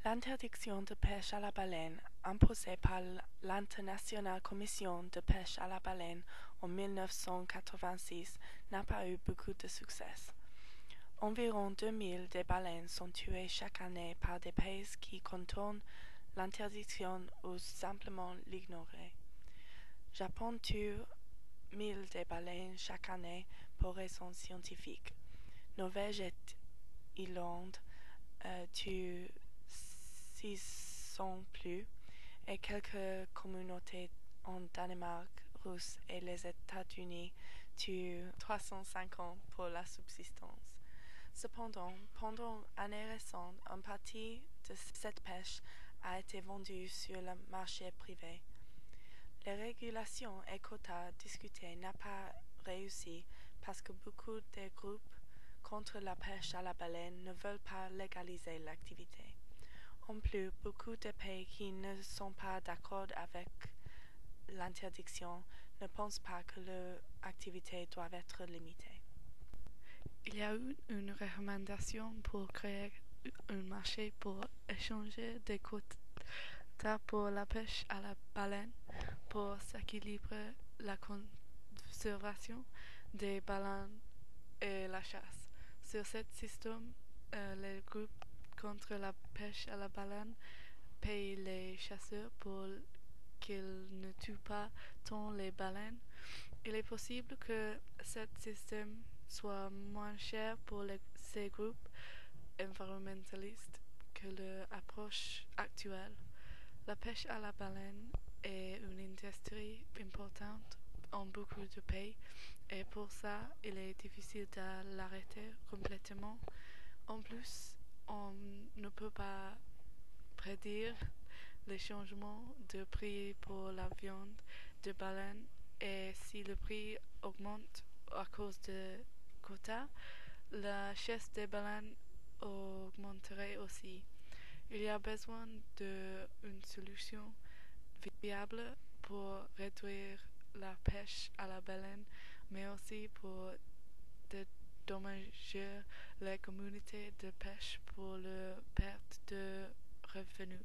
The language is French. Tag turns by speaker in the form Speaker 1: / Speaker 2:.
Speaker 1: L'interdiction de pêche à la baleine, imposée par l'Internationale Commission de pêche à la baleine en 1986, n'a pas eu beaucoup de succès. Environ 2000 des baleines sont tuées chaque année par des pays qui contournent l'interdiction ou simplement l'ignorent. Japon tue 1000 des baleines chaque année pour raisons scientifiques. Norvège et Irlande tuent 600 plus, et quelques communautés en Danemark, Russe et les États-Unis tuent 350 pour la subsistance. Cependant, pendant l'année récente, une partie de cette pêche a été vendue sur le marché privé. Les régulations et quotas discutés n'ont pas réussi parce que beaucoup de groupes contre la pêche à la baleine ne veulent pas légaliser l'activité. En plus, beaucoup de pays qui ne sont pas d'accord avec l'interdiction ne pensent pas que leur activité doit être limitée.
Speaker 2: Il y a eu une recommandation pour créer un marché pour échanger des quotas pour la pêche à la baleine pour s'équilibrer la conservation des baleines et la chasse. Sur ce système, les groupes contre la pêche à la baleine payent les chasseurs pour qu'ils ne tuent pas tant les baleines. Il est possible que ce système soit moins cher pour ces groupes environnementalistes que l'approche actuelle. La pêche à la baleine est une industrie importante en beaucoup de pays et pour ça, il est difficile de l'arrêter complètement. En plus, on ne peut pas prédire les changements de prix pour la viande de baleine et si le prix augmente à cause de quotas, la chasse des baleines augmenterait aussi. Il y a besoin d'une solution viable pour réduire la pêche à la baleine, mais aussi pour dédommager les communautés de pêche pour leur perte de revenus.